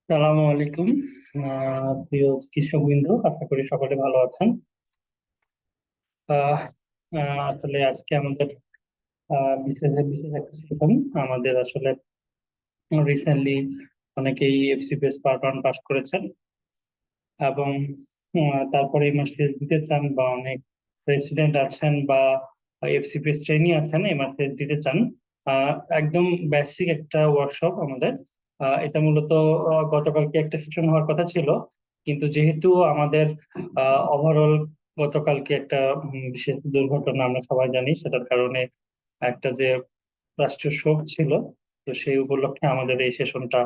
সালামু আলাইকুম। প্রিয় চিকিৎসক বৃন্দ, আশা করি সকলে ভালো আছেন। আহ, আসলে আজকে আমাদের বিশেষ বিশেষ একটা সেশন। আমাদের আসলে রিসেন্টলি অনেকেই এফসিপিএস পার্ট 1 পাস করেছেন এবং তারপরে মাস্টার্স দিতে চান, বা অনেক রেসিডেন্ট আছেন বা এফসিপিএস ট্রেনি আছেন, এই মাস্টার্স দিতে চান। একদম বেসিক একটা ওয়ার্কশপ আমাদের। এটা মূলত গতকালকে একটা সেশন হওয়ার কথা ছিল, কিন্তু যেহেতু আমাদের ওভারঅল গতকালকে একটা বিশেষ দুর্ঘটনা আমরা সবাই জানি, সেটার কারণে একটা যে রাষ্ট্রীয় শোক ছিল, তো সেই উপলক্ষে আমাদের এই সেশনটা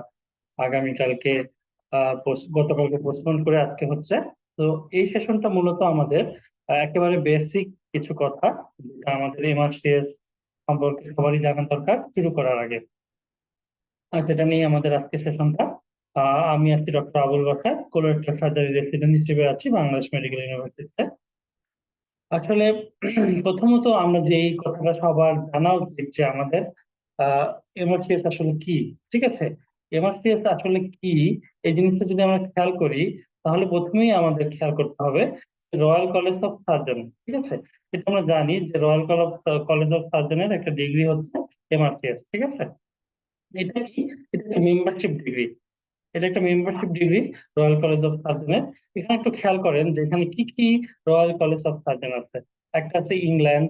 আগামীকালকে গতকালকে পোস্টপোন করে আজকে হচ্ছে। তো এই সেশনটা মূলত আমাদের একেবারে বেসিক কিছু কথা, যেটা আমাদের এমআরসিএস সম্পর্কে সবারই জানা দরকার শুরু করার আগে। আর সেটা নিয়ে আমাদের আজকে সেশনটা। আমি আছি ডক্টর আবুল বাসার, কোলোরেক্টাল সার্জারি রেসিডেন্ট হিসেবে আছি বাংলাদেশ মেডিকেল ইউনিভার্সিটিতে। আসলে প্রথমত আমরা যে এই কথাটা সবার জানা উচিত যে আমাদের এমআরসিএস আসলে কি। ঠিক আছে, এমআরসিএস আসলে কি, এই জিনিসটা যদি আমরা খেয়াল করি, তাহলে প্রথমেই আমাদের খেয়াল করতে হবে রয়্যাল কলেজ অফ সার্জন। ঠিক আছে, এটা আমরা জানি যে রয়্যাল কলেজ অফ সার্জনের একটা ডিগ্রি হচ্ছে এমআরসিএস। ঠিক আছে, এটা কি, এটা একটা মেম্বারশিপ ডিগ্রি। এটা একটা membership degree royal college of সার্জনের। এখানে একটু খেয়াল করেন যে এখানে কি কি রয়্যাল কলেজ অফ সার্জন আছে। একটা আছে ইংল্যান্ড,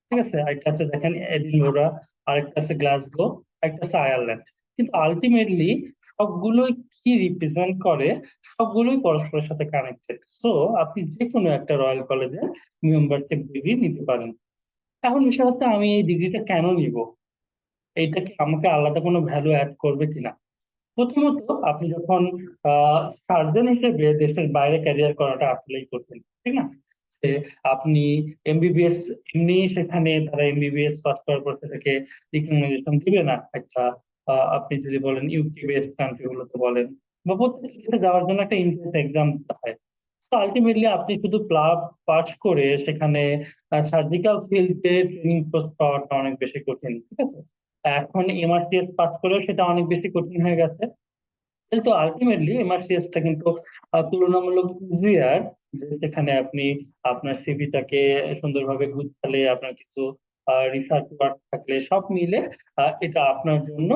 ঠিক আছে, আরেকটা আছে দেখেন এডিনবরা, আরেকটা আছে গ্লাসগো, একটা আছে আয়ারল্যান্ড। কিন্তু আলটিমেটলি সবগুলোই কি রিপ্রেজেন্ট করে, সবগুলোই পরস্পরের সাথে কানেক্টেড। সো আপনি যে কোনো একটা রয়্যাল কলেজে মেম্বারশিপ ডিগ্রি নিতে পারেন। এখন বিষয় হচ্ছে আমি এই ডিগ্রিটা কেন নিব, এইটা কি আমাকে আলাদা কোনো ভ্যালু অ্যাড করবে কিনা। প্রথমত, আপনি যখন সার্জন হিসেবে দেশের বাইরে ক্যারিয়ার করাটা আসলেই কঠিন, ঠিক না? যে আপনি এমবিবিএস, এমনি সেখানে তারা এমবিবিএস পাস করার পর সেটাকে রিকগনাইজেশন দিবে না একটা। আপনি যদি বলেন ইউকে বেসড কান্ট্রি গুলোতে বলেন, বা প্রত্যেক দেশে যাওয়ার জন্য একটা এন্ট্রান্স এক্সাম দিতে হয়। তো আলটিমেটলি আপনি শুধু প্লাব পাস করে সেখানে সার্জিক্যাল ফিল্ডে ট্রেনিং পোস্ট পাওয়াটা অনেক বেশি কঠিন। ঠিক আছে, এখন এমআরটিএস পাস করেও সেটা অনেক বেশি কঠিন হয়ে গেছে। কিন্তু আলটিমেটলি এমআরসিএস টা কিন্তু তুলনামূলক ইজিয়ার, যেখানে আপনি আপনার সিভিটাকে সুন্দরভাবে গুছালে, আপনার কিছু রিসার্চ ওয়ার্ক থাকলে সব মিলে এটা আপনার জন্য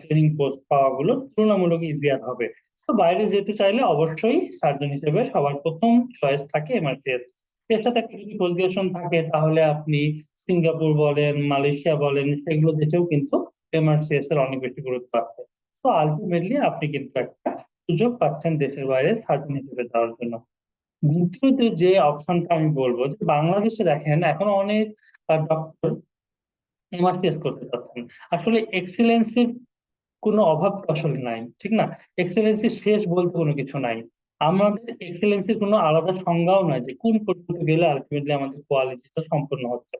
ট্রেনিং পোস্ট পাওয়া গুলো তুলনামূলক ইজিয়ার হবে। তো বাইরে যেতে চাইলে অবশ্যই সার্জন হিসেবে সবার প্রথম চয়েস থাকে এমআরসিএস। এর সাথে একটা যদি কোলিগেশন থাকে, তাহলে আপনি সিঙ্গাপুর বলেন, মালয়েশিয়া বলেন, সেগুলো দেশেও কিন্তু এমআরসিএস এর অনেক বেশি গুরুত্ব আছে। তো আলটিমেটলি আপনি কিন্তু একটা সুযোগ পাচ্ছেন দেশের বাইরে সার্জন হিসেবে যাওয়ার জন্য। দ্বিতীয়ত যে অপশনটা আমি বলবো, যে বাংলাদেশে দেখেন এখন অনেক ডক্টর এমআরটিএস করতে চাচ্ছেন। আসলে এক্সিলেন্সির কোনো অভাব তো আসলে নাই, ঠিক না? এক্সেলেন্সি শেষ বলতে কোনো কিছু নাই। আমাদের এক্সেলেন্সির কোনো আলাদা সংজ্ঞাও নয় যে কোন পর্যন্ত গেলে আলটিমেটলি আমাদের কোয়ালিটিটা সম্পূর্ণ হচ্ছে।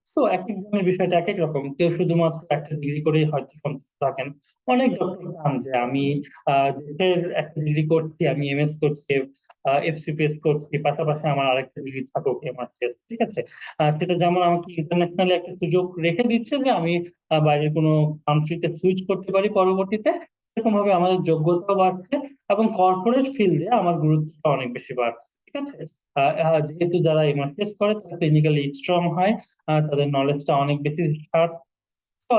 তো এক একজনের বিষয়টা এক এক রকম। কেউ শুধুমাত্র একটা ডিগ্রি করেই হয়তো সন্তুষ্ট থাকেন। অনেক ডক্টর চান যে আমি দেশের একটা ডিগ্রি করছি, আমি এমএস করছি, এফসিপিএস করছি, পাশাপাশি আমার আরেকটা ডিগ্রি থাকুক এমআরসিএস। ঠিক আছে, সেটা যেমন আমাকে ইন্টারন্যাশনালি একটা সুযোগ রেখে দিচ্ছে যে আমি বাইরের কোনো কান্ট্রিতে সুইচ করতে পারি পরবর্তীতে, সেরকম ভাবে আমাদের যোগ্যতাও বাড়ছে এবং কর্পোরেট ফিল্ডে আমার গুরুত্বটা অনেক বেশি বাড়ছে। ঠিক আছে, যেহেতু যারা এমআরসিএস করে তারা ক্লিনিক্যালি স্ট্রং হয়, তাদের নলেজটা অনেক বেশি শার্প।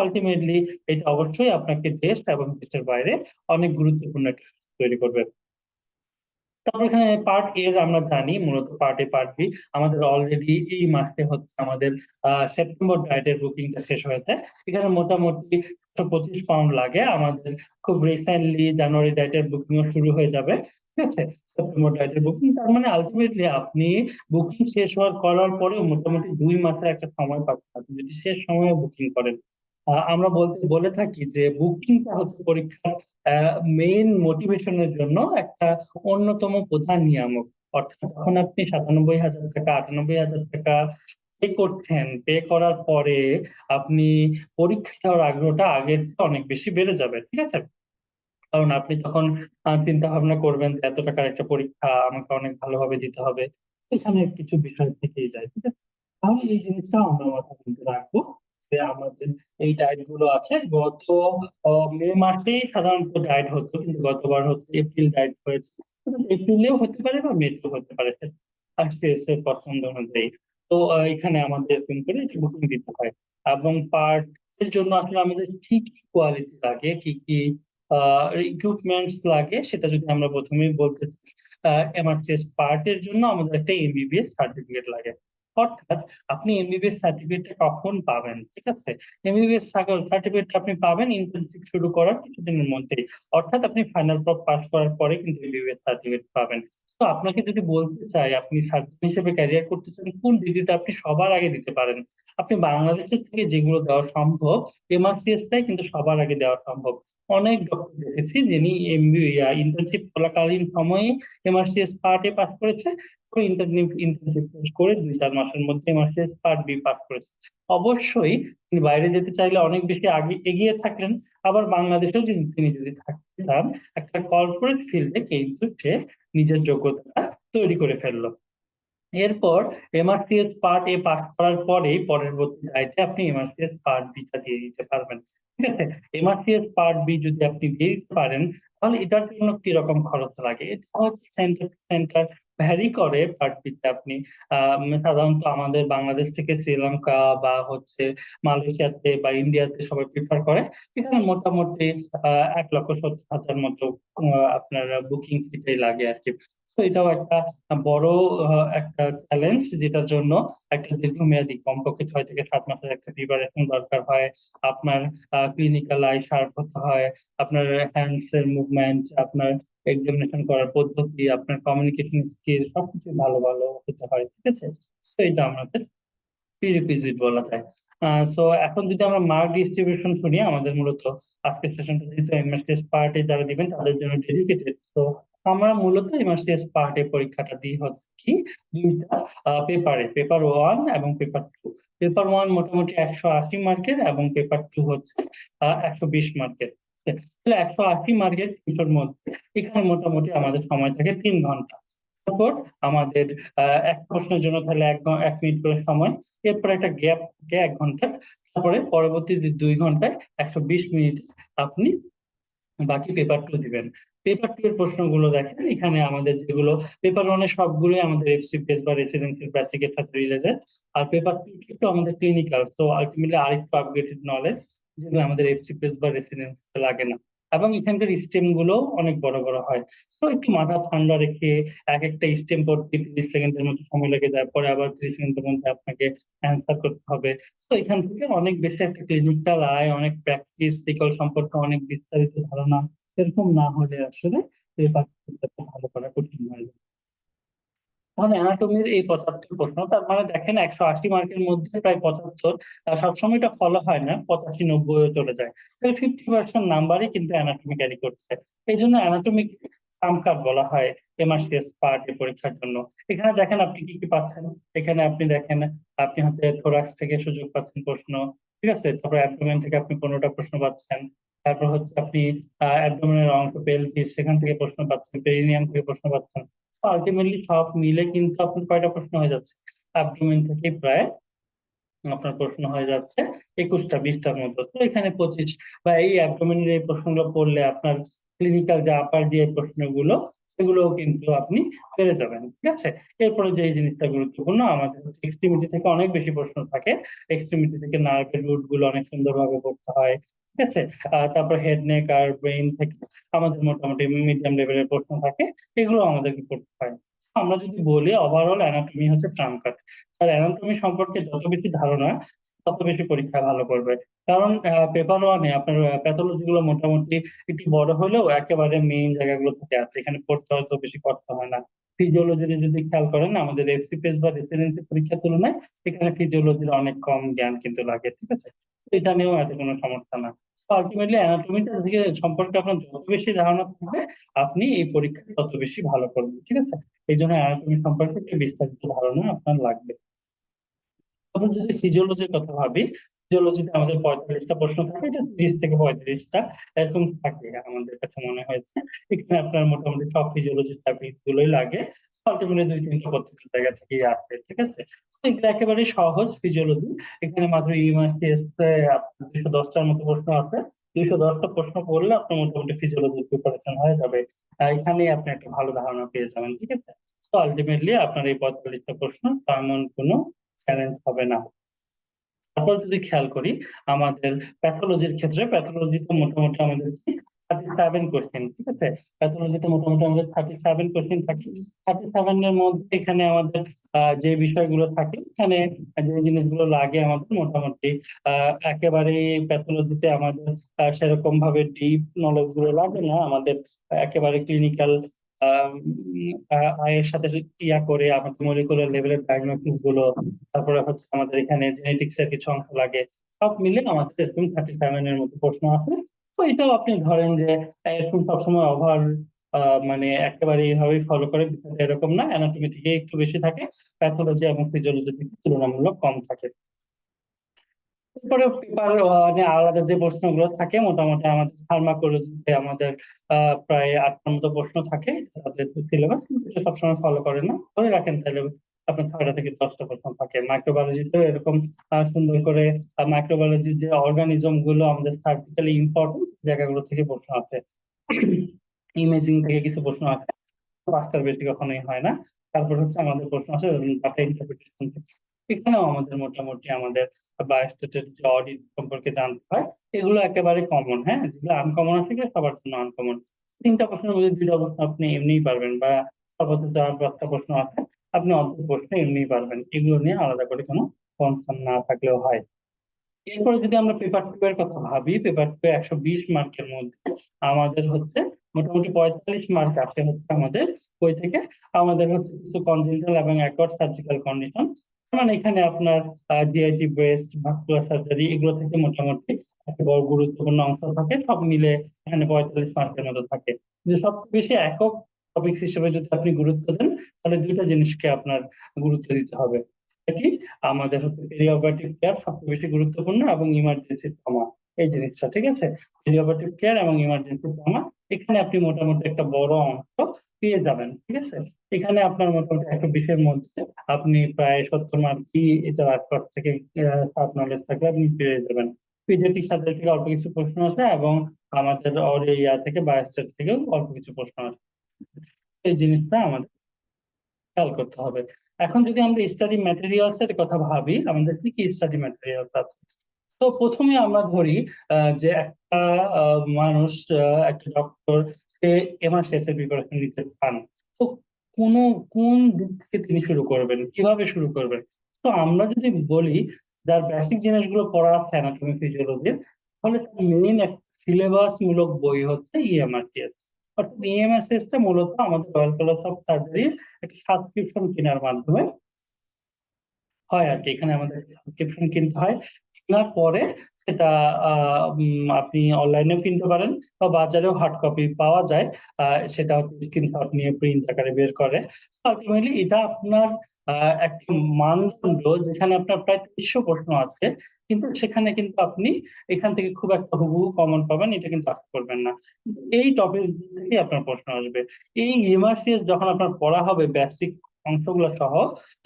আলটিমেটলি এটা অবশ্যই আপনাকে দেশ এবং দেশের বাইরে অনেক গুরুত্বপূর্ণ একটা সুযোগ তৈরি করবে। তারপর এখানে পার্ট এর আমরা জানি, মূলত পার্ট এ পার্ট বি আমাদের অলরেডি এই মাসে হচ্ছে আমাদের সেপ্টেম্বর ডায়েটের বুকিংটা শেষ হয়েছে। এখানে মোটামুটি 125 পাউন্ড লাগে আমাদের। খুব রিসেন্টলি জানুয়ারি ডায়েটের বুকিংও শুরু হয়ে যাবে। ঠিক আছে, সেপ্টেম্বর ডায়েটের বুকিং, তার মানে আলটিমেটলি আপনি বুকিং শেষ হওয়ার করার পরেও মোটামুটি 2 মাসের একটা সময় পাচ্ছেন আপনি যদি শেষ সময়ে বুকিং করেন। আমরা বলে থাকি যে বুকিংটা হচ্ছে পরীক্ষার মেইন মোটিভেশনের জন্য একটা অন্যতম প্রধান নিয়ামক। অর্থাৎ যখন আপনি 97,000 টাকা, 98,000 টাকা পে করছেন, পে করার পরে আপনি পরীক্ষা দেওয়ার আগ্রহটা আগের চেয়ে অনেক বেশি বেড়ে যাবে। ঠিক আছে, কারণ আপনি তখন চিন্তা ভাবনা করবেন যে এত টাকার একটা পরীক্ষা আমাকে অনেক ভালোভাবে দিতে হবে। এখানে কিছু বিষয় থেকেই যায়। ঠিক আছে, তাহলে এই জিনিসটা আমরা মাথায় কিন্তু রাখবো। যে আমাদের এই ডায়েট গুলো আছে গত মে মাসেই সাধারণত ডায়েট হতো, কিন্তু গতবার হচ্ছে এপ্রিল ডায়েট হয়েছে। এপ্রিলেও হতে পারে বা মেতেও হতে পারে, আরসিএস এর পছন্দ অনুযায়ী। তো এখানে আমাদের এরকম করে বুকিং দিতে হয়। এবং পার্ট এর জন্য আসলে আমাদের কি কি কোয়ালিটি লাগে, কি কি ইকুইপমেন্টস লাগে, সেটা যদি আমরা প্রথমেই বলতে চাই, এমআরসিএস পার্ট এর জন্য আমাদের একটা এমবিবিএস সার্টিফিকেট লাগে। অর্থাৎ আপনি এমবিবিএস সার্টিফিকেটটা কখন পাবেন, ঠিক আছে? এমবিবিএস সার্টিফিকেট আপনি পাবেন ইন্টার্নশিপ শুরু করার কিছুদিনের মধ্যেই। অর্থাৎ আপনি ফাইনাল পাস করার পরে কিন্তু এমবিবিএস সার্টিফিকেট পাবেন। তো আপনাকে যদি বলতে চাই আপনি সার্জন হিসেবে ক্যারিয়ার করতে চান, কোন ডিগ্রিটা আপনি সবার আগে দিতে পারেন? আপনি বাংলাদেশের থেকে যেগুলো দেওয়া সম্ভব, এমআরসিএস টাই কিন্তু সবার আগে দেওয়া সম্ভব। অনেক ডক্টর দেখেছি যিনি ইন্টার্নশিপ চলাকালীন সময়ে এমআরসিএস পার্ট এ পাস করেছে, ইন্টার্নশিপ শেষ করে 2-4 মাসের মধ্যে এমআরসিএস পার্ট বি পাস করেছে। অবশ্যই তিনি বাইরে যেতে চাইলে অনেক বেশি আগে এগিয়ে থাকলেন। আবার বাংলাদেশেও তিনি যদি থাকতে চান, একটা কর্পোরেট ফিল্ডে কিন্তু সে নিজের যোগ্যতা তৈরি করে ফেললো। এরপর এমআরসিএস পার্ট এ পাস করার পরেই পরবর্তী দায়িত্বে আপনি এমআরসিএস পার্ট বি টা দিয়ে দিতে পারবেন, ঠিক আছে? এমআরসিএস পার্ট বি যদি আপনি দিয়ে দিতে পারেন, তাহলে এটার জন্য কিরকম খরচ লাগে এটা হচ্ছে সেন্টার টু সেন্টার ভ্যারি করে। পার্ট বি তে আপনি সাধারণত আমাদের বাংলাদেশ থেকে শ্রীলঙ্কা বা হচ্ছে মালয়েশিয়াতে বা ইন্ডিয়াতে সবাই প্রিফার করে। এখানে মোটামুটি 1,70,000 মতো আপনার বুকিং ফিটাই লাগে আর কি। তো এটাও একটা বড় একটা চ্যালেঞ্জ, যেটার জন্য একটা দীর্ঘমেয়াদী কমপক্ষে 6 থেকে 7 মাসের একটা প্রিপারেশন দরকার হয়। আপনার ক্লিনিক্যাল আই শার্প হতে হয়, আপনার হ্যান্ডস এর মুভমেন্ট, আপনার এক্সামিনেশন করার পদ্ধতি, আপনার কমিউনিকেশন স্কিল সবকিছু ভালো ভালো হতে হয়, ঠিক আছে? তো এটা আমাদের প্রিরিকুইজিট বলা যায়। সো এখন যদি আমরা মার্ক ডিস্ট্রিবিউশন শুনি, আমাদের মূলত আজকের সেশনটা যেহেতু এমএসসিএস পার্টে যারা দিবেন তাদের জন্য ডেডিকেটেড, তো আমরা মূলত এমআরসিএস পার্টে পরীক্ষাটা দিই হচ্ছে কি দুইটা পেপারে, পেপার 1 এবং পেপার 2। পেপার 1 মোটামুটি 180 মার্কের এবং পেপার 2 হচ্ছে 120 মার্কের। তাহলে 180 মার্কের 300-র মধ্যে এখানে মোটামুটি আমাদের সময় থাকে 3 ঘন্টা। তারপর আমাদের এক প্রশ্নের জন্য তাহলে 1 মিনিট করে সময়, এরপর একটা গ্যাপ থাকে 1 ঘন্টা, তারপরে পরবর্তী 2 ঘন্টায় 120 মিনিট আপনি বাকি পেপার 2 দিবেন। পেপার 2 এর প্রশ্নগুলো দেখেন, এখানে আমাদের যেগুলো পেপার 1 এ সবগুলোই আমাদের এফসিপিএস বা রেসিডেন্সিয়াল বেসিকের সাথে রিলেটেড, আর পেপার 2 একটু আমাদের ক্লিনিক্যাল, তো আলটিমেটলি আরেকটু আপডেটেড নলেজ, যেগুলো আমাদের এফসিপিএস বা রেসিডেন্সিয়াল লাগে না। এবং এখানকার স্টেম গুলো অনেক বড় বড় হয়। তো একটু মাথা ঠান্ডা রেখে এক একটা স্টেম পড়তে 30 সেকেন্ডের মতো সময় লেগে যায়, পরে আবার 30 সেকেন্ডের মধ্যে আপনাকে অ্যান্সার করতে হবে। তো এখান থেকে অনেক বেশি একটা ক্লিনিক্যাল আয়, অনেক প্র্যাকটিস, রিকল সম্পর্কে অনেক বিস্তারিত ধারণা, এরকম না হলে আসলে এই পাঠ্যক্রমটা ভালো করা কঠিন হয়ে যায়। তাহলে অ্যানাটমির এই 75 প্রশ্ন, তার মানে দেখেন 180 মার্কের মধ্যে প্রায় 75, সবসময় এটা ফলো হয় না, 85-90 চলে যায়। তাহলে 50% নাম্বারই কিন্তু অ্যানাটমি ক্যারি করছে। এই জন্য অ্যানাটমিক সামকাপ বলা হয় এমআরসিএস পার্ট এর পরীক্ষার জন্য। এখানে দেখেন আপনি কি কি পাচ্ছেন। এখানে আপনি দেখেন আপনি হচ্ছে থোরাক্স থেকে সুযোগ পাচ্ছেন প্রশ্ন, ঠিক আছে? তারপর অ্যাবডোমেন থেকে আপনি 15টা প্রশ্ন পাচ্ছেন। তারপর হচ্ছে আপনি অ্যাবডোমেনের অংশ পেলভিস, সেখান থেকে প্রশ্ন পাচ্ছেন, পেরিনিয়াম থেকে প্রশ্ন পাচ্ছেন। আলটিমেটলি সব মিলে কিন্তু আপনার কয়টা প্রশ্ন হয়ে যাচ্ছে, অ্যাবডোমেন থেকে প্রায় আপনার প্রশ্ন হয়ে যাচ্ছে 21-20টার মতো। তো এখানে 25 বা এই অ্যাবডোমেনের এই প্রশ্নগুলো পড়লে আপনার ক্লিনিক্যাল যে আপার দিয়ে প্রশ্নগুলো, সেগুলোও কিন্তু আপনি পেরে যাবেন, ঠিক আছে? এরপরে যে এই জিনিসটা গুরুত্বপূর্ণ, আমাদের এক্সট্রিমিটি থেকে অনেক বেশি প্রশ্ন থাকে। এক্সট্রিমিটি থেকে নার্ভের রুট গুলো অনেক সুন্দরভাবে পড়তে হয়, ঠিক আছে? তারপর হেড নেক আর ব্রেইন থেকে আমাদের মোটামুটি মিডিয়াম লেভেলের প্রশ্ন থাকে, এগুলো আমাদেরকে পড়তে হয়। আমরা যদি বলি ওভারঅল অ্যানাটমি হচ্ছে ট্রাম্প কার্ড। আর অ্যানাটমি সম্পর্কে যত বেশি ধারণা, তত বেশি পরীক্ষা ভালো করবে। কারণ পেপার 1 এ আপনার প্যাথোলজি গুলো মোটামুটি একটু বড় হলেও একেবারে মেইন জায়গাগুলো থেকে আসে, এখানে পড়তে হয়তো বেশি কষ্ট হয় না। ফিজিওলজি যদি খেয়াল করেন, আমাদের এফসিপিএস বা রেসিডেন্সি পরীক্ষার তুলনায় এখানে ফিজিওলজির অনেক কম জ্ঞান কিন্তু লাগে, ঠিক আছে? তো এটা নিয়েও এত কোনো সমস্যা না। আলটিমেটলি অ্যানাটমিটা থেকে সম্পর্কে আপনার যত বেশি ধারণা থাকবে, আপনি এই পরীক্ষা তত বেশি ভালো করবেন, ঠিক আছে? এই জন্য অ্যানাটমি সম্পর্কে একটু বিস্তারিত ধারণা আপনার লাগবে। আমরা যদি ফিজিওলজির কথা ভাবি, ফিজিওলজিতে আমাদের 45টা প্রশ্ন থাকে, এটা 30 থেকে 35টা এরকম থাকে আমাদের কাছে মনে হয়েছে। এখানে আপনার মোটামুটি সব ফিজিওলজির টপিক গুলোই লাগে। আলটিমেটলি 2-3টা প্রত্যেকটা জায়গা থেকেই আসে, ঠিক আছে? তো এগুলো একেবারেই সহজ ফিজিওলজি। এখানে মাত্র ইউএমআরসিএস আপনার 210টার মতো প্রশ্ন আছে। 210টা প্রশ্ন পড়লে আপনার মোটামুটি ফিজিওলজির প্রিপারেশন হয়ে যাবে। এখানেই আপনি একটা ভালো ধারণা পেয়ে যাবেন, ঠিক আছে? তো আলটিমেটলি আপনার এই 45টা প্রশ্ন তেমন কোনো চ্যালেঞ্জ হবে না। তারপর যদি খেয়াল করি আমাদের প্যাথোলজির ক্ষেত্রে, প্যাথোলজিতে মোটামুটি আমাদের কি 37 কোশ্চেন, ঠিক আছে? প্যাথোলজিতে মোটামুটি আমাদের 37 কোশ্চেন থাকে। 37 এর মধ্যে এখানে আমাদের যে বিষয়গুলো থাকে, এখানে যে জিনিসগুলো লাগে আমাদের মোটামুটি একেবারে প্যাথোলজিতে আমাদের সেরকম ভাবে ডিপ নলেজ গুলো লাগে না আমাদের। একেবারে ক্লিনিক্যাল এর সাথে ইয়া করে আমাদের মলিকুলার লেভেলের ডায়াগনোসিস গুলো, তারপরে হচ্ছে আমাদের এখানে জেনেটিক্স এর কিছু অংশ লাগে। সব মিলে আমাদের এরকম 37 এর মতো প্রশ্ন আছে। তো এটাও আপনি ধরেন যে এরকম সবসময় ওভার মানে একেবারে এইভাবেই ফলো করে, বিষয়টা এরকম না। অ্যানাটমি থেকে একটু বেশি থাকে, প্যাথোলজি এবং ফিজিওলজি থেকে তুলনামূলক কম থাকে। এরপরে পেপার মানে আলাদা যে প্রশ্নগুলো থাকে মোটামুটি আমাদের ফার্মাকোলজিতে আমাদের প্রায় 8টার মতো প্রশ্ন থাকে। তাদের সিলেবাস কিন্তু এটা সবসময় ফলো করে না, ধরে রাখেন তাহলে আপনার 6টা থেকে 10টা প্রশ্ন থাকে। মাইক্রোবায়োলজিতেও এরকম সুন্দর করে মাইক্রোবায়োলজির যে অর্গানিজম গুলো আমাদের সার্জিক্যালি ইম্পর্টেন্ট জায়গাগুলো থেকে প্রশ্ন আছে। ইমেজিং থেকে কিছু প্রশ্ন আছে, 5টার বেশি কখনোই হয় না। তারপর হচ্ছে আমাদের প্রশ্ন আছে ডাটা ইন্টারপ্রিটেশন থেকে। এখানেও আমাদের মোটামুটি আমাদের বায়োস্ট্যাটের যে অডিট সম্পর্কে জানতে হয়। এগুলো একেবারে কমন, হ্যাঁ, যেগুলো আনকমন আছে সেগুলো সবার জন্য আনকমন। 3টা প্রশ্নের মধ্যে 2টা প্রশ্ন আপনি এমনিই পারবেন, বা সর্বোচ্চ 4-5টা প্রশ্ন আছে আপনি অর্ধেক প্রশ্ন এমনিই পারবেন। এগুলো নিয়ে আলাদা করে কোনো কনসার্ন না থাকলেও হয়। এরপরে যদি আমরা পেপার টু এর কথা ভাবি, পেপার টু 120 মার্কের মধ্যে আমাদের হচ্ছে মোটামুটি 45 মার্ক আসে হচ্ছে আমাদের বই থেকে। আমাদের হচ্ছে কিছু কনজেনিটাল এবং অ্যাকোয়ার্ড সার্জিক্যাল কন্ডিশন, মানে এখানে আপনার জিআইটি, ব্রেস্ট, ভাস্কুলার সার্জারি, এগুলো থেকে মোটামুটি একটা বড় গুরুত্বপূর্ণ অংশ থাকে। সব মিলে এখানে 45 মার্কের মতো থাকে। যে সবচেয়ে বেশি একক টপিক হিসেবে যদি আপনি গুরুত্ব দেন, তাহলে 2টা জিনিসকে আপনার গুরুত্ব দিতে হবে। কি আমাদের হচ্ছে পেরিওবায়োটিক কেয়ার সবচেয়ে বেশি গুরুত্বপূর্ণ, এবং ইমার্জেন্সি ট্রমা, এই জিনিসটা, ঠিক আছে? পেরিওবায়োটিক কেয়ার এবং ইমার্জেন্সি ট্রমা, এখানে আপনি মোটামুটি একটা বড় অংশ পেয়ে যাবেন, ঠিক আছে? এখানে আপনার মোটামুটি 120 এর মধ্যে আপনি প্রায় 70 মার্ক কি এটা আশপাশ থেকে সাব নলেজ থাকলে আপনি পেয়ে যাবেন। পিডিয়াট্রিক সার্জারি থেকে অল্প কিছু প্রশ্ন আছে, এবং আমাদের ইয়া থেকে বায়োস্ট্যাট থেকেও অল্প কিছু প্রশ্ন আছে। এই জিনিসটা আমাদের খেয়াল করতে হবে। এখন যদি আমরা স্টাডি ম্যাটেরিয়ালস এর কথা ভাবি, আমাদের কি কি স্টাডি ম্যাটেরিয়ালস আছে? তো প্রথমে আমরা ধরি যে একটা মানুষ, একটা ডক্টর, সে এমআরসিএস এর প্রিপারেশন নিতে চান। তো কোন কোন দিক থেকে তিনি শুরু করবেন, কিভাবে শুরু করবেন? তো আমরা যদি বলি যার বেসিক জিনিসগুলো পড়া আছে অ্যানাটমি, ফিজিওলজি, তাহলে মেইন একটা সিলেবাস মূলক বই হচ্ছে ইএমআরসিএস। অর্থাৎ ইএমআরসিএস টা মূলত আমাদের রয়্যাল কলেজ অফ সার্জারি একটা সাবস্ক্রিপশন কেনার মাধ্যমে হয় আর কি। এখানে আমাদের সাবস্ক্রিপশন কিনতে হয়, কেনার পরে সেটা আপনি অনলাইনেও কিনতে পারেন, বা বাজারেও হার্ড কপি পাওয়া যায়। সেটা হচ্ছে স্ক্রিনশট নিয়ে প্রিন্ট আকারে বের করে। আলটিমেটলি এটা আপনার একটা মানদণ্ড, যেখানে আপনার প্রায় 300 প্রশ্ন আছে, কিন্তু সেখানে কিন্তু আপনি এখান থেকে খুব একটা হুবহু কমন পাবেন এটা কিন্তু আশা করবেন না। কিন্তু এই টপিক থেকে আপনার প্রশ্ন আসবে। এই এমআরসিএস যখন আপনার পড়া হবে বেসিক অংশগুলো সহ,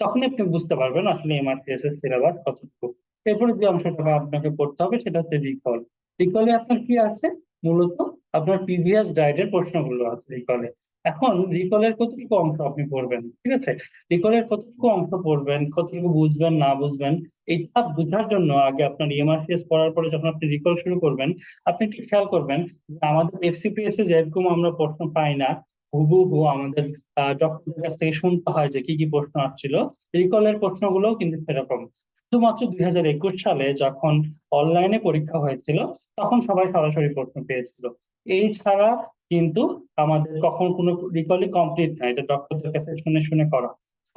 তখনই আপনি বুঝতে পারবেন আসলে এমআরসিএস এর সিলেবাস কতটুকু। এরপরে যে অংশটা আপনাকে পড়তে হবে সেটা হচ্ছে রিকল। রিকলে আপনার কি আছে? মূলত আপনার প্রিভিয়াস ডায়েটের প্রশ্নগুলো আছে রিকলে। এখন রিকলের কতটুকু অংশ আপনি পড়বেন, ঠিক আছে? রিকলের কতটুকু অংশ পড়বেন, কতটুকু বুঝবেন না বুঝবেন, এইটা বোঝার জন্য আগে আপনার এমআরসিএস পড়ার পরে যখন আপনি রিকল শুরু করবেন, আপনি একটু খেয়াল করবেন যে আমাদের এফসিপিএস এ যেরকম আমরা প্রশ্ন পাই না হুবহু আমাদের ডক্টরের কাছ থেকে শুনতে হয় যে কি কি প্রশ্ন আসছিল, রিকলের প্রশ্নগুলোও কিন্তু সেরকম। শুধুমাত্র 2021 সালে যখন অনলাইনে পরীক্ষা হয়েছিল, তখন সবাই সরাসরি প্রশ্ন পেয়েছিল। এই ছাড়া কিন্তু আমাদের কখন কোনো রিকলই কমপ্লিট না, এটা ডক্টরদের কাছে শুনে শুনে করা।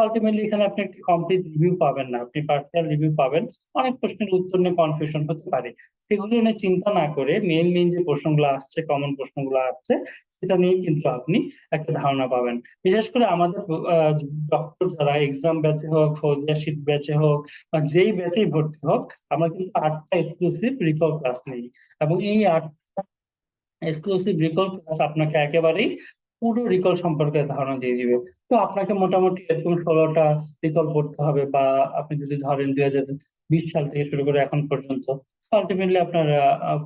আলটিমেটলি এখানে আপনি একটা কমপ্লিট রিভিউ পাবেন না, আপনি পার্সিয়াল রিভিউ পাবেন। অনেক প্রশ্নের উত্তর নিয়ে কনফিউশন হতে পারে, সেগুলো নিয়ে চিন্তা না করে মেইন মেইন যে প্রশ্নগুলো আসছে, কমন প্রশ্নগুলো আসছে, সেটা নিয়ে কিন্তু আপনি একটা ধারণা পাবেন। বিশেষ করে আমাদের ডক্টর যারা এক্সাম ব্যাচে হোক, ফৌজিয়া শীত ব্যাচে হোক, বা যেই ব্যাচেই ভর্তি হোক, আমরা কিন্তু 8টা এক্সক্লুসিভ রিকল ক্লাস নিই। এবং এই 8টা এক্সক্লুসিভ রিকল ক্লাস আপনাকে একেবারেই পুরো রিকল সম্পর্কে ধারণা দিয়ে দিবে। তো আপনাকে মোটামুটি এরকম 16টা রিকল পড়তে হবে, বা আপনি যদি ধরেন 2020 সাল থেকে শুরু করে এখন পর্যন্ত আলটিমেটলি আপনার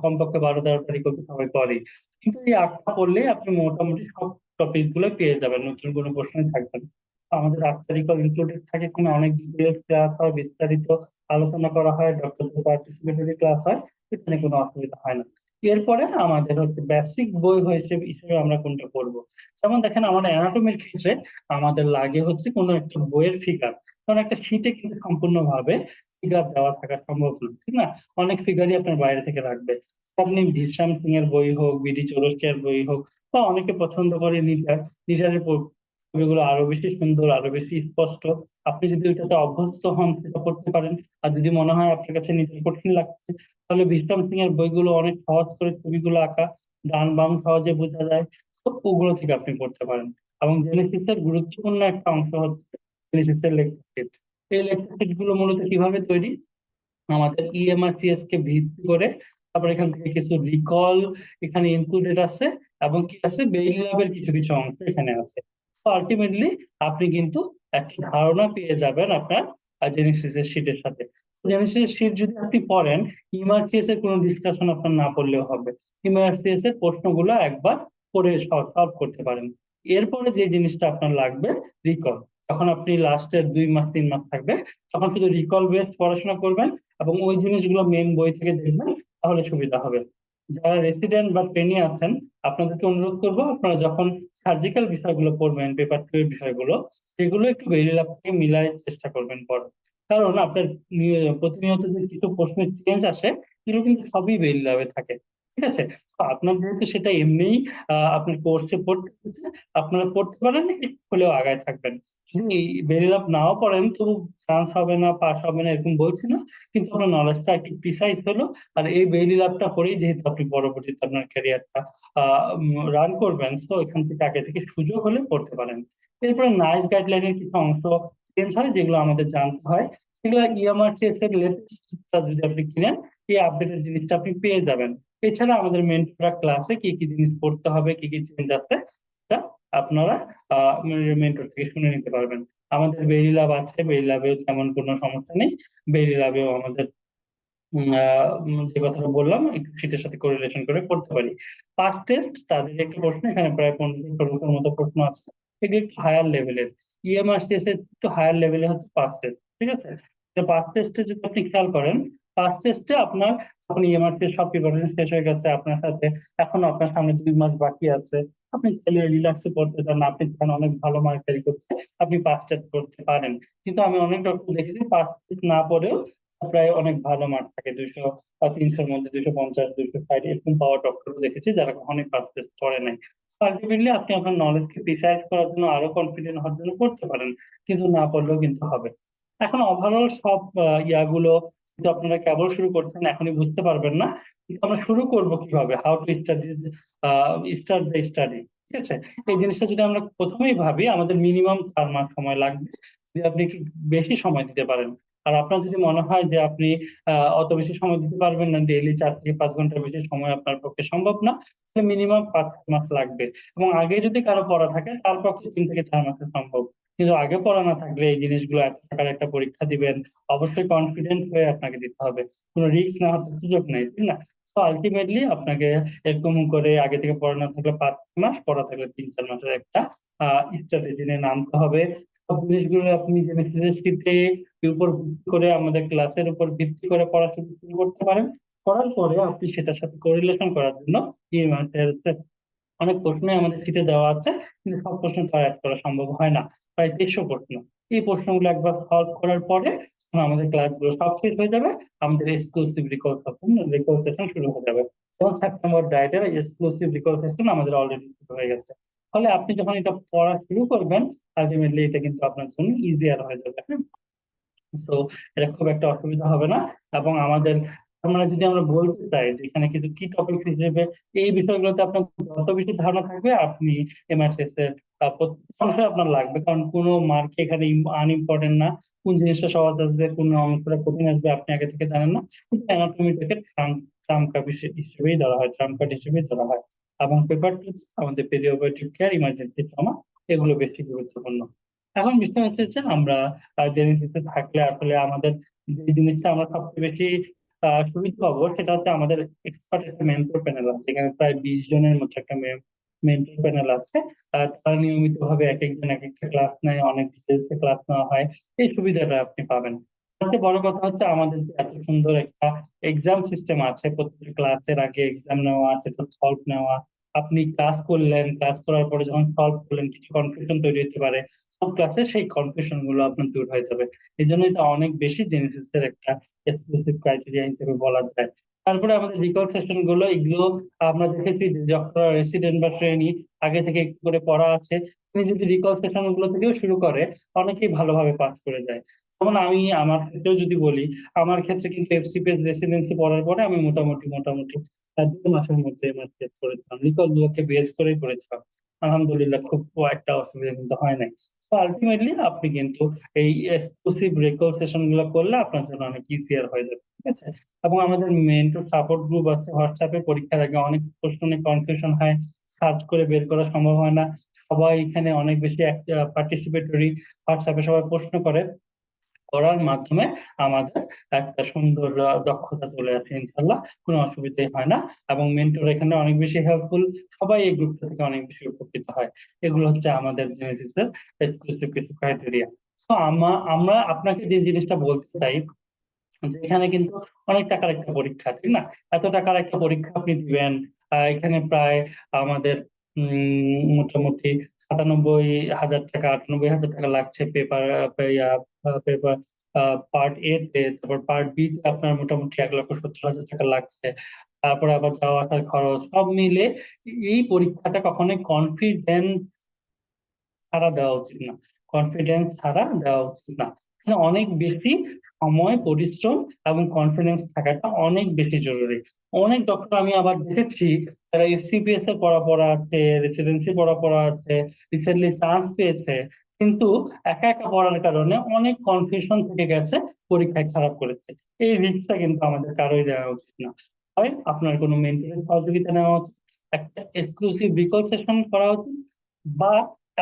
কমপক্ষে 12-13টা রিকল তো সবাই করে। কিন্তু এই 8টা পড়লে আপনি মোটামুটি সব টপিক গুলো পেয়ে যাবেন, নতুন কোনো প্রশ্নই থাকবে না। আমাদের 8টা রিকল ইনক্লুডেড থাকে, এখানে অনেক ডিটেলস ক্লাস হয়, বিস্তারিত আলোচনা করা হয়, ডক্টরদের পার্টিসিপেটরি ক্লাস হয়, এখানে কোনো অসুবিধা হয় না। এরপরে আমাদের হচ্ছে বেসিক বই হিসেবে হিসেবে আমরা কোনটা পড়বো। যেমন দেখেন, আমাদের অ্যানাটমির ক্ষেত্রে আমাদের লাগে হচ্ছে কোনো একটা বইয়ের ফিগার, কারণ একটা শীটে কিন্তু সম্পূর্ণভাবে ফিগার দেওয়া থাকা সম্ভব না, ঠিক না? অনেক ফিগারই আপনার বাইরে থেকে রাখবে। আপনি ভিশাম সিং এর বই হোক, বিডি চৌরসিয়ার বই হোক, বা অনেকে পছন্দ করে নিটার, নিটারের ছবিগুলো আরো বেশি সুন্দর, আরো বেশি স্পষ্ট। আপনি যদি ওইটাতে অভ্যস্ত হন সেটা করতে পারেন। আর যদি মনে হয় আপনার কাছে নিটার কঠিন লাগছে, তাহলে ভিশাম সিং এর বইগুলো অনেক সহজ করে ছবিগুলো আঁকা, ডান বাম সহজে বোঝা যায়, তো ওগুলো থেকে আপনি পড়তে পারেন। এবং জেনেসিসের গুরুত্বপূর্ণ একটা অংশ হচ্ছে জেনেসিসের লেকচার শিট। এই লেকচার শিট গুলো মূলত কিভাবে তৈরি, আমাদের ইএমআরসিএস কে ভিত্তি করে, তারপর এখান থেকে কিছু রিকল এখানে ইনক্লুডেড আছে, এবং কি আছে, বেইলি ল্যাবের কিছু কিছু অংশ এখানে আছে। তো আলটিমেটলি আপনি কিন্তু একটা ধারণা পেয়ে যাবেন আপনার জেনেসিসের শীটের সাথে। জেনেসিসের শীট যদি আপনি পড়েন, ইমারসিএস এর কোনো ডিসকাশন আপনার না পড়লেও হবে। ইমারসিএস এর প্রশ্নগুলো একবার পড়ে সলভ করতে পারেন। এরপরে যে জিনিসটা আপনার লাগবে, রিকল। যখন আপনি লাস্টের 2 মাস 3 মাস থাকবে, তখন শুধু রিকল বেসড পড়াশোনা করবেন এবং ওই জিনিসগুলো মেন বই থেকে দেখবেন, তাহলে সুবিধা হবে। যারা রেসিডেন্ট বা ট্রেনি আছেন, আপনাদেরকে অনুরোধ করবো, আপনারা যখন সার্জিক্যাল বিষয়গুলো পড়বেন, পেপার 2 এর বিষয়গুলো, সেগুলো একটু বেরিয়ে লাভ থেকে মিলাই চেষ্টা করবেন পড়ার। কারণ আপনার প্রতিনিয়ত যে কিছু প্রশ্নের চেঞ্জ আসে, এগুলো কিন্তু সবই বেরিয়ে লাভে থাকে, ঠিক আছে? তো আপনার যেহেতু সেটা এমনিই আপনার কোর্সে পড়তে হচ্ছে, আপনারা পড়তে পারেন, একটু হলেও আগায় থাকবেন। যদি বেরিয়ে লাভ নাও পড়েন, তবু চান্স হবে না, পাস হবে না এরকম বলছি না, কিন্তু আপনার নলেজটা একটু প্রিসাইজ হলো। আর এই বেইলি ল্যাবটা করেই যেহেতু আপনি পরবর্তীতে আপনার ক্যারিয়ারটা রান করবেন, তো এখান থেকে আগে থেকে সুযোগ হলে পড়তে পারেন। এরপরে নাইস গাইডলাইনের কিছু অংশ চেঞ্জ হয়, যেগুলো আমাদের জানতে হয়। সেগুলো ইএমআরসিএস এর লেটেস্টটা যদি আপনি কিনেন, এই আপডেটেড জিনিসটা আপনি পেয়ে যাবেন। এছাড়া আমাদের মেন্টর ক্লাসে কি কি জিনিস পড়তে হবে, কি কি চেঞ্জ আছে, সেটা আপনারা মেন্টর থেকে শুনে নিতে পারবেন। আমাদের বেরি ল্যাব আছে, বেরি ল্যাবেও তেমন কোনো সমস্যা নেই। বেরি ল্যাবেও আমাদের যে কথাটা বললাম, একটু শীতের সাথে কোরিলেশন করে করতে পারি। পাস টেস্ট তাদের একটি প্রশ্ন, এখানে প্রায় 15-16টার মতো প্রশ্ন আছে, এগুলো একটু হায়ার লেভেলের। ইএমআরসিএস এর একটু হায়ার লেভেলে হচ্ছে পাস টেস্ট, ঠিক আছে? পাস টেস্টে যদি আপনি খেয়াল করেন, পাস টেস্টে আপনার যখন ইএমআরসিএস সব প্রিপারেশন শেষ হয়ে গেছে আপনার সাথে, এখনো আপনার সামনে 2 মাস বাকি আছে, আপনি চাইলে রিল্যাক্সে পড়তে চান, আপনি চান অনেক ভালো মার্ক ক্যারি করতে, আপনি পাস টেস্ট করতে পারেন। কিন্তু আমি অনেক ডক্টর দেখেছি পাস টেস্ট না পড়েও প্রায় অনেক ভালো মার্ক থাকে, 200 বা 300-র মধ্যে 250-260 এরকম পাওয়ার ডক্টরও দেখেছি, যারা অনেক পাস টেস্ট করে নাই। আলটিমেটলি আপনি আপনার নলেজকে প্রিসাইজ করার জন্য, আরো কনফিডেন্ট হওয়ার জন্য করতে পারেন, কিন্তু না পড়লেও কিন্তু হবে। এখন ওভারঅল সব ইয়াগুলো কিন্তু আপনারা কেবল শুরু করছেন, এখনই বুঝতে পারবেন না, কিন্তু আমরা শুরু করব কিভাবে, how to study, start the study, ঠিক আছে? এই জিনিসটা যদি আমরা প্রথমেই ভাবি, আমাদের মিনিমাম 4 মাস সময় লাগবে, যদি আপনি একটু বেশি সময় দিতে পারেন। আর আপনার যদি মনে হয় যে আপনি অত বেশি সময় দিতে পারবেন না, ডেইলি 4 থেকে 5 ঘন্টার বেশি সময় আপনার পক্ষে সম্ভব না, তাহলে মিনিমাম 5 মাস লাগবে। এবং আগে যদি কারো পড়া থাকে, তার পক্ষে 3 থেকে 4 মাসে সম্ভব। কিন্তু আগে পড়া না থাকলে এই জিনিসগুলো, এত টাকার একটা পরীক্ষা দিবেন, অবশ্যই কনফিডেন্ট হয়ে আপনাকে দিতে হবে, কোনো রিস্ক না হতে সুযোগ নেই, ঠিক না? তো আলটিমেটলি আপনাকে এরকম করে আগে থেকে পড়া না থাকলে 5 মাস, পড়া থাকলে 3-4 মাসের একটা স্ট্র্যাটেজি নিয়ে নামতে হবে। সব জিনিসগুলো আপনি যে নেসেসিটি উপর ভিত্তি করে, আমাদের ক্লাসের উপর ভিত্তি করে পড়াশোনা শুরু করতে পারেন। করার পরে আপনি সেটার সাথে কোরিলেশন করার জন্য অনেক প্রশ্নই আমাদের শীটে দেওয়া আছে, কিন্তু সব প্রশ্ন তো অ্যাড করা সম্ভব হয় না, প্রায় 150 প্রশ্ন। এই প্রশ্নগুলো একবার সলভ করার পরে তখন আমাদের ক্লাসগুলো সব শেষ হয়ে যাবে, আমাদের এক্সক্লুসিভ রিকল সেশন শুরু হয়ে যাবে। যেমন সেপ্টেম্বর ডায়েটের এক্সক্লুসিভ রিকল সেশন আমাদের অলরেডি শুরু হয়ে গেছে। ফলে আপনি যখন এটা পড়া শুরু করবেন, আলটিমেটলি এটা কিন্তু আপনার জন্য ইজিয়ার হয়ে যাবে। তো এটা খুব একটা অসুবিধা হবে না। এবং আমাদের, আমরা যদি আমরা বলতে চাই যে এখানে কিন্তু কি টপিক হিসেবে, এই বিষয়গুলোতে আপনার যত বেশি ধারণা থাকবে, আপনি এমআরসিএস এর প্রত্যেক অংশে আপনার লাগবে, কারণ কোনো মার্ক এখানে আনইম্পর্টেন্ট না। কোন জিনিসটা সহজ আসবে, কোন অংশটা কঠিন আসবে, আপনি আগে থেকে জানেন না, কিন্তু অ্যানাটমিটাকে ট্রাম্প ট্রাম্প কার্ড হিসেবেই ধরা হয়, ট্রাম্প কার্ড হিসেবেই ধরা হয়। এবং পেপার টু আমাদের পেরিওপেটিক কেয়ার, ইমার্জেন্সি ট্রমা, এগুলো বেশি গুরুত্বপূর্ণ। এখন বিষয় হচ্ছে যে আমরা জেনেসিসে থাকলে আসলে আমাদের যে জিনিসটা আমরা সবচেয়ে বেশি সুবিধা পাবো সেটা হচ্ছে আমাদের এক্সপার্ট একটা মেন্টর প্যানেল আছে, এখানে প্রায় 20 জনের মতো একটা মেন্টর প্যানেল আছে। তারা নিয়মিত ভাবে এক একজন এক একটা ক্লাস নেয়, অনেক ডিটেলসে ক্লাস নেওয়া হয়, এই সুবিধাটা আপনি পাবেন। সবচেয়ে বড় কথা হচ্ছে আমাদের যে এত সুন্দর একটা এক্সাম সিস্টেম আছে, প্রত্যেকটা ক্লাসের আগে এক্সাম নেওয়া, সেটা সলভ নেওয়া। আপনি ক্লাস করলেন, ক্লাস করার পরে যখন সলভ করলেন কিছু কনফিউশন তৈরি হতে পারে, সব ক্লাসে সেই কনফিউশন গুলো আপনার দূর হয়ে যাবে। এই জন্য এটা অনেক বেশি জেনেসিসের একটা এক্সক্লুসিভ ক্রাইটেরিয়া হিসেবে বলা যায়। তারপরে আমাদের রিকল সেশন গুলো, এগুলো আমরা দেখেছি যে যারা রেসিডেন্ট বা ট্রেনি আগে থেকে একটু করে পড়া আছে, তিনি যদি রিকল সেশন গুলো থেকেও শুরু করে, অনেকেই ভালোভাবে পাস করে যায়। যেমন আমি আমার ক্ষেত্রেও যদি বলি, আমার ক্ষেত্রে কিন্তু এফসিপিএস রেসিডেন্সি পড়ার পরে আমি মোটামুটি 2 মাসের মধ্যে এমআরসিএস করেছিলাম, রিকল গুলোকে বেস করেই করেছিলাম। আলহামদুলিল্লাহ, খুব একটা অসুবিধা কিন্তু হয় নাই। তো আলটিমেটলি আপনি কিন্তু এই এক্সক্লুসিভ রিকল সেশন গুলো করলে আপনার জন্য অনেক ইজিয়ার হয়ে যাবে, ঠিক আছে। এবং আমাদের মেন্টর সাপোর্ট গ্রুপ আছে হোয়াটসঅ্যাপে, পরীক্ষার আগে অনেক প্রশ্ন নিয়ে কনফিউশন হয়, সার্চ করে বের করা সম্ভব হয় না। সবাই এখানে অনেক বেশি পার্টিসিপেটরি, হোয়াটসঅ্যাপে সবাই প্রশ্ন করে, করার মাধ্যমে আমাদের একটা সুন্দর দক্ষতা চলে আসে ইনশাল্লাহ, কোনো অসুবিধাই হয় না। এবং মেন্টর এখানে অনেক বেশি হেল্পফুল, সবাই এই গ্রুপটা থেকে অনেক বেশি উপকৃত হয়। এগুলো হচ্ছে আমাদের জেনেসিসের এক্সক্লুসিভ কিছু ক্রাইটেরিয়া। তো আমরা আপনাকে যে জিনিসটা বলতে চাই, যে এখানে কিন্তু অনেক টাকার একটা পরীক্ষা, ঠিক না? এত টাকার একটা পরীক্ষা আপনি দিবেন, এখানে প্রায় আমাদের মোটামুটি 97,000 টাকা, 98,000 টাকা লাগছে পেপার পেপার পার্ট এ তে। তারপর পার্ট বি তে আপনার মোটামুটি 1,70,000 টাকা লাগছে। তারপরে আবার যাওয়া আসার খরচ সব মিলে এই পরীক্ষাটা কখনোই কনফিডেন্স ছাড়া দেওয়া উচিত না, কনফিডেন্স ছাড়া দেওয়া উচিত না। এখানে অনেক বেশি সময়, পরিশ্রম এবং কনফিডেন্স থাকাটা অনেক বেশি জরুরি। অনেক ডক্টর আমি আবার দেখেছি যারা এফসিপিএস এর পড়া আছে, রেসিডেন্সি পড়া আছে, রিসেন্টলি চান্স পেয়েছে, কিন্তু একা একা পড়ার কারণে অনেক কনফিউশন থেকে গেছে, পরীক্ষায় খারাপ করেছে। এই রিস্কটা কিন্তু আমাদের কারোই দেওয়া উচিত না। হয় আপনার কোনো মেন্টরের সহযোগিতা নেওয়া উচিত, একটা এক্সক্লুসিভ রিকল সেশন করা উচিত, বা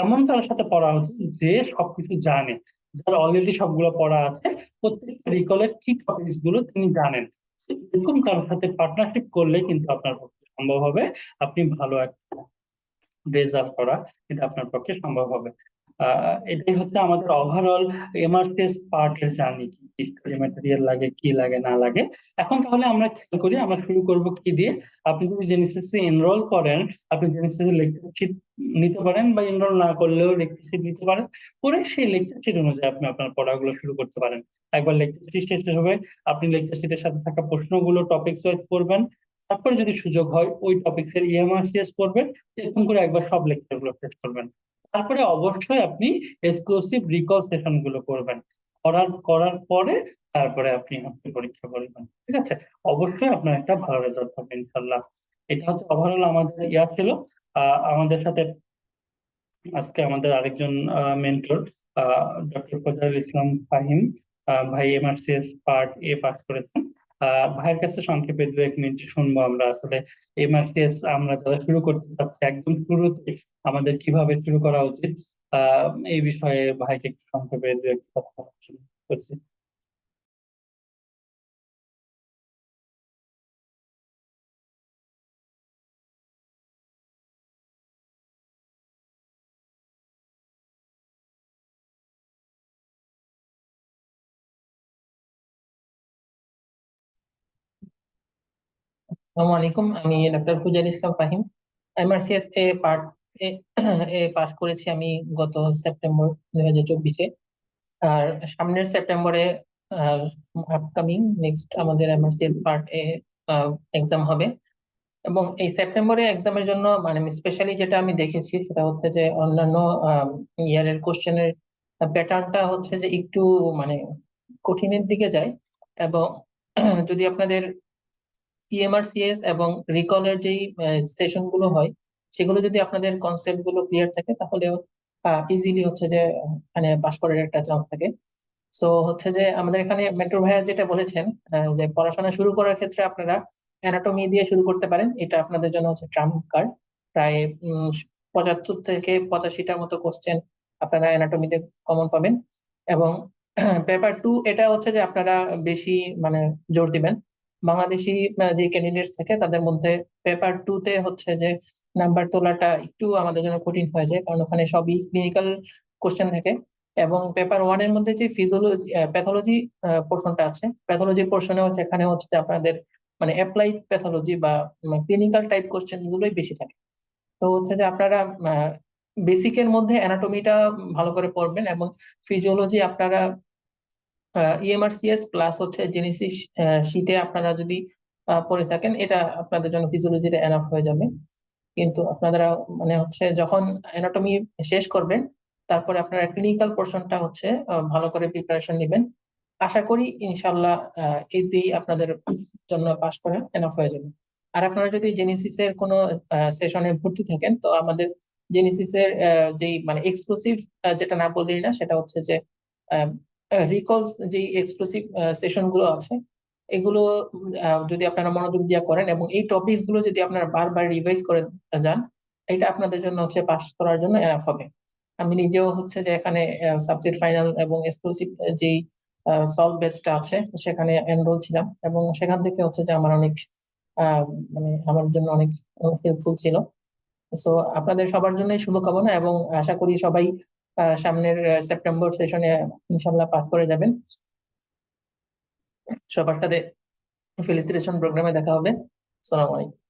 এমন কারোর সাথে পড়া উচিত যে সবকিছু জানে, যার অলরেডি সবগুলো পড়া আছে, প্রত্যেকটা রিকলের কি টপিকস গুলো তিনি জানেন। এরকম কারোর সাথে পার্টনারশিপ করলে কিন্তু আপনার পক্ষে সম্ভব হবে, আপনি ভালো একটা রেজাল্ট করা এটা আপনার পক্ষে সম্ভব হবে। এটাই হচ্ছে আমাদের ওভারঅল এমআরটিএস পার্টের জার্নি, কি ম্যাটেরিয়াল লাগে, কি লাগে না লাগে। এখন তাহলে আমরা খেয়াল করি আমরা শুরু করব কি দিয়ে। আপনি যদি জেনেসিসে এনরোল করেন, আপনি জেনেসিসের লেকচার শিট নিতে পারেন, বা এনরোল না করলেও লেকচার শিট নিতে পারেন, করে সেই লেকচার শিট অনুযায়ী আপনি আপনার পড়াগুলো শুরু করতে পারেন। একবার লেকচার শিট শেষ হবে, আপনি লেকচার শিটের সাথে থাকা প্রশ্নগুলো টপিক ওয়াইজ পড়বেন। তারপরে যদি সুযোগ হয় ওই টপিক্স এর ইএমআরসিএস পড়বেন, এরকম করে একবার সব লেকচার গুলো শেষ করবেন। তারপরে অবশ্যই আপনি এক্সক্লুসিভ রিকল সেশন গুলো করবেন, করার পরে তারপরে আপনি হচ্ছে পরীক্ষা করবেন, ঠিক আছে। অবশ্যই আপনার একটা ভালো রেজাল্ট হবে ইনশাল্লাহ। এটা হচ্ছে ওভারঅল আমাদের ছিল। আমাদের সাথে আজকে আমাদের আরেকজন মেন্টর, ডক্টর ফজল ইসলাম ফাহিম, ভাই এমআরসিএস পার্ট এ পাস করেছেন। ভাইয়ের কাছে সংক্ষেপে 2-1 মিনিট শুনবো আমরা আসলে এমআরসিএস আমরা যারা শুরু করতে চাচ্ছি একদম শুরুতে আমাদের কিভাবে শুরু করা উচিত, এই বিষয়ে ভাইকে একটু সংক্ষেপে 2-1 কথা বলার জন্য করছি। আসসালামু আলাইকুম, আমি doctor Fuzail Islam Fahim. MRCS A part A A pass করেছি আমি গত সেপ্টেম্বর 2024-এ। আর সামনের সেপ্টেম্বরে আপকামিং নেক্সট আমাদের এমআরসিএস পার্ট এ এক্সাম হবে। এবং এই সেপ্টেম্বরে এক্সামের জন্য মানে স্পেশালি যেটা আমি দেখেছি সেটা হচ্ছে যে অন্যান্য ইয়ারের কোশ্চেনের প্যাটার্নটা হচ্ছে যে একটু মানে কঠিনের দিকে যায়। এবং যদি আপনাদের ইএমআরসিএস এবং রিকলের যেই সেশন গুলো হয় সেগুলো যদি আপনাদের কনসেপ্ট গুলো ক্লিয়ার থাকে তাহলে ইজিলি হচ্ছে যে মানে পাশ করার একটা চান্স থাকে। সো হচ্ছে যে আমাদের এখানে মেন্টর ভাইয়া যেটা বলেছেন, যে পড়াশোনা শুরু করার ক্ষেত্রে আপনারা অ্যানাটমি দিয়ে শুরু করতে পারেন, এটা আপনাদের জন্য হচ্ছে ট্রাম্প কার্ড। প্রায় 75 থেকে 85টার মতো কোশ্চেন আপনারা অ্যানাটমিতে কমন পাবেন। এবং পেপার 2 এটা হচ্ছে যে আপনারা বেশি মানে জোর দিবেন। বাংলাদেশি যে ক্যান্ডিডেটস থাকে তাদের মধ্যে পেপার 2 তে হচ্ছে যে নাম্বার তোলাটা একটু আমাদের জন্য কঠিন হয়ে যায়, কারণ ওখানে সবই ক্লিনিক্যাল কোশ্চেন থাকে। এবং পেপার 1 এর মধ্যে যে ফিজিওলজি প্যাথোলজি পোর্শনটা আছে, প্যাথোলজি পোর্শনেও সেখানে হচ্ছে যে আপনাদের মানে অ্যাপ্লাইড প্যাথোলজি বা ক্লিনিক্যাল টাইপ কোশ্চেন গুলোই বেশি থাকে। তো হচ্ছে যে আপনারা বেসিকের মধ্যে অ্যানাটমিটা ভালো করে পড়বেন, এবং ফিজিওলজি আপনারা ইএমআরসিএস প্লাস হচ্ছে জেনেসিস শীটে আপনারা যদি পড়ে থাকেন, এটা আপনাদের জন্য ফিজিওলজিটা এনাফ হয়ে যাবে। কিন্তু আপনারা মানে হচ্ছে যখন অ্যানাটমি শেষ করবেন, তারপরে আপনারা ক্লিনিক্যাল পোর্শনটা হচ্ছে ভালো করে প্রিপারেশন নেবেন। আশা করি ইনশাল্লাহ এই দিয়েই আপনাদের জন্য পাশ করা এনাফ হয়ে যাবে। আর আপনারা যদি জেনেসিসের কোনো সেশনে ভর্তি থাকেন, তো আমাদের জেনেসিসের যেই মানে এক্সক্লুসিভ, যেটা না বললেই না, সেটা হচ্ছে যে রিকলস যে এক্সক্লুসিভ সেশন গুলো আছে, এগুলো যদি আপনারা মনোযোগ দিয়ে করেন এবং এই টপিকস গুলো যদি আপনারা বারবার রিভাইজ করে যান, এটা আপনাদের জন্য হচ্ছে পাস করার জন্য এনাফ হবে। আমি নিজেও হচ্ছে যে এখানে সাবজেক্ট ফাইনাল এবং এক্সক্লুসিভ যেই সলভ বেসটা আছে সেখানে এনরোল ছিলাম, এবং সেখান থেকে হচ্ছে যে আমার অনেক আহ, মানে আমার জন্য অনেক হেল্পফুল ছিল। সো আপনাদের সবার জন্য শুভকামনা, এবং আশা করি সবাই সামনের সেপ্টেম্বর সেশনে ইনশাল্লাহ পাস করে যাবেন। সবার সাথে ফেলিসিটেশন প্রোগ্রামে দেখা হবে। আসসালামু আলাইকুম।